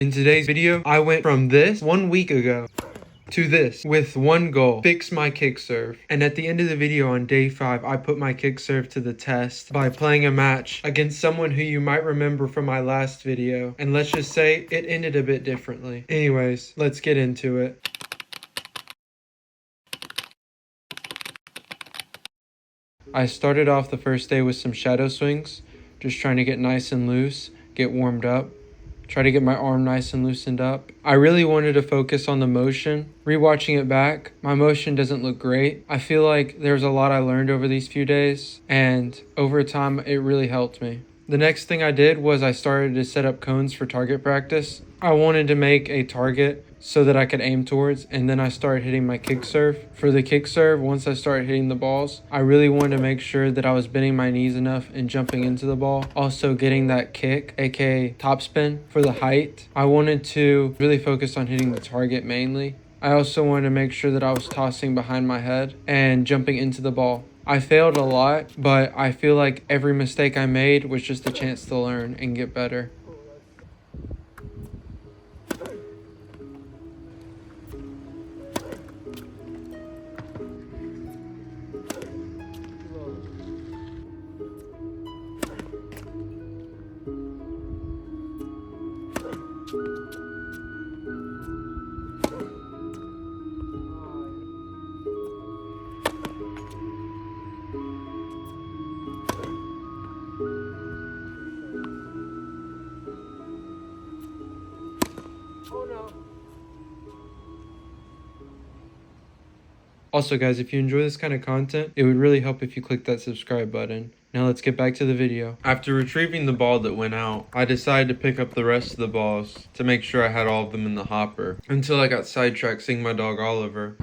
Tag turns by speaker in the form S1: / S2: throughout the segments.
S1: In today's video, I went from this 1 week ago to this with one goal: fix my kick serve. And at the end of the video on day 5, I put my kick serve to the test by playing a match against someone who you might remember from my last video. And let's just say it ended a bit differently. Anyways, let's get into it. I started off the first day with some shadow swings, just trying to get nice and loose, get warmed up, try to get my arm nice and loosened up. I really wanted to focus on the motion. Rewatching it back, my motion doesn't look great. I feel like there's a lot I learned over these few days, and over time it really helped me. The next thing I did was I started to set up cones for target practice. I wanted to make a target so that I could aim towards, and then I started hitting my kick serve. For the kick serve, once I started hitting the balls, I really wanted to make sure that I was bending my knees enough and jumping into the ball. Also getting that kick, aka topspin, for the height. I wanted to really focus on hitting the target mainly. I also wanted to make sure that I was tossing behind my head and jumping into the ball. I failed a lot, but I feel like every mistake I made was just a chance to learn and get better. Also guys, if you enjoy this kind of content, it would really help if you click that subscribe button. Now let's get back to the video. After retrieving the ball that went out, I decided to pick up the rest of the balls to make sure I had all of them in the hopper, until I got sidetracked seeing my dog Oliver.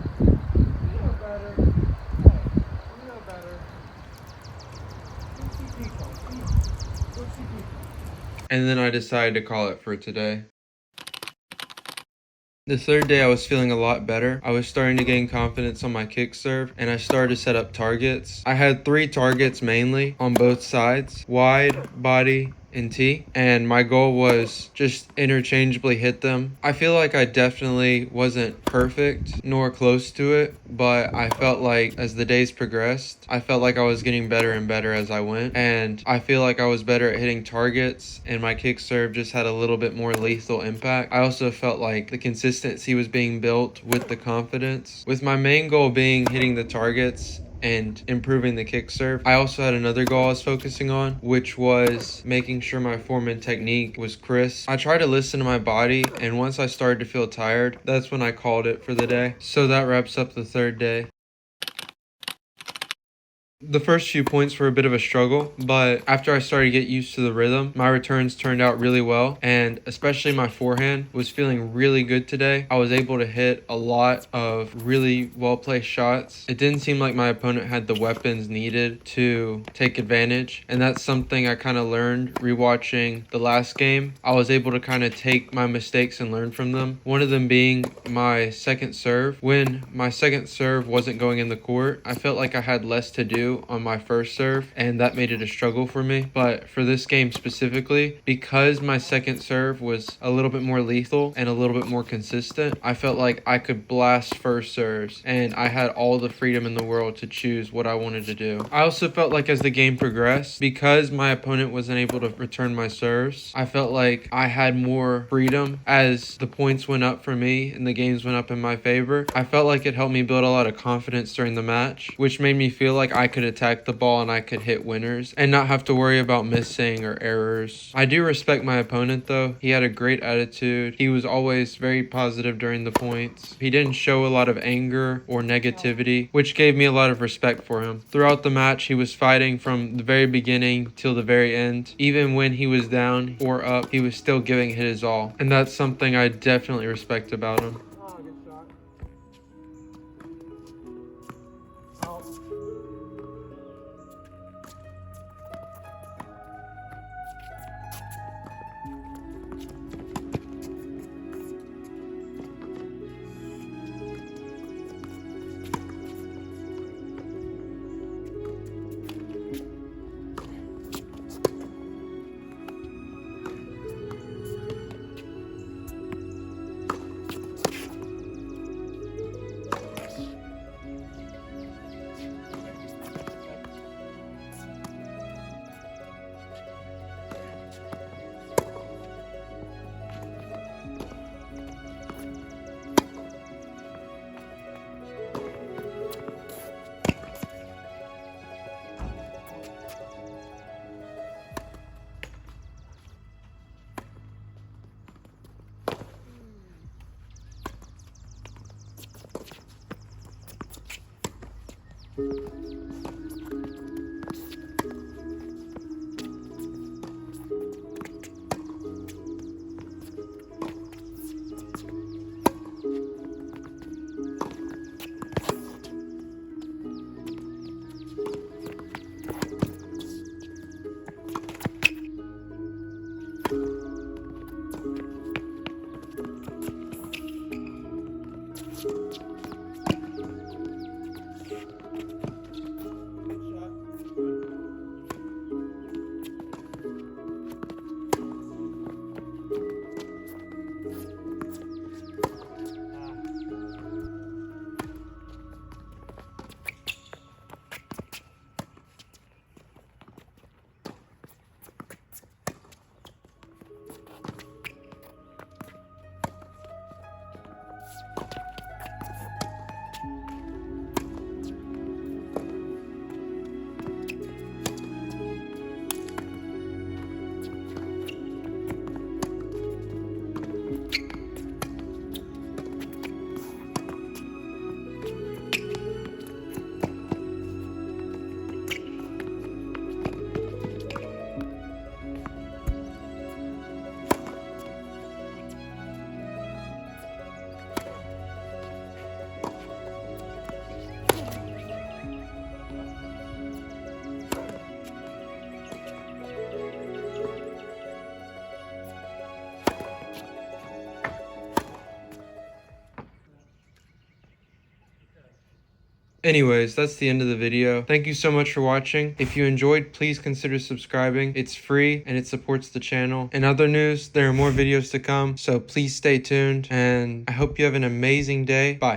S1: And then I decided to call it for today. The third day I was feeling a lot better. I was starting to gain confidence on my kick serve, and I started to set up targets. I had 3 targets mainly on both sides: wide, body, and tee, and my goal was just interchangeably hit them. I feel like I definitely wasn't perfect nor close to it, but I felt like as the days progressed, I felt like I was getting better and better as I went, and I feel like I was better at hitting targets, and my kick serve just had a little bit more lethal impact. I also felt like the consistency was being built with the confidence, with my main goal being hitting the targets and improving the kick serve. I also had another goal I was focusing on, which was making sure my form and technique was crisp. I tried to listen to my body, and once I started to feel tired, that's when I called it for the day. So that wraps up the third day. The first few points were a bit of a struggle, but after I started to get used to the rhythm, my returns turned out really well, and especially my forehand was feeling really good today. I was able to hit a lot of really well-placed shots. It didn't seem like my opponent had the weapons needed to take advantage, and that's something I kind of learned rewatching the last game. I was able to kind of take my mistakes and learn from them. One of them being my second serve. When my second serve wasn't going in the court, I felt like I had less to do on my first serve, and that made it a struggle for me. But for this game specifically, because my second serve was a little bit more lethal and a little bit more consistent, I felt like I could blast first serves, and I had all the freedom in the world to choose what I wanted to do. I also felt like as the game progressed, because my opponent wasn't able to return my serves, I felt like I had more freedom as the points went up for me and the games went up in my favor. I felt like it helped me build a lot of confidence during the match, which made me feel like I could attack the ball and I could hit winners and not have to worry about missing or errors. I do respect my opponent though. He had a great attitude. He was always very positive during the points. He didn't show a lot of anger or negativity, which gave me a lot of respect for him. Throughout the match, he was fighting from the very beginning till the very end. Even when he was down or up, he was still giving it his all. And that's something I definitely respect about him. Anyways, that's the end of the video. Thank you so much for watching. If you enjoyed, please consider subscribing. It's free and it supports the channel. In other news, there are more videos to come, so please stay tuned, and I hope you have an amazing day. Bye.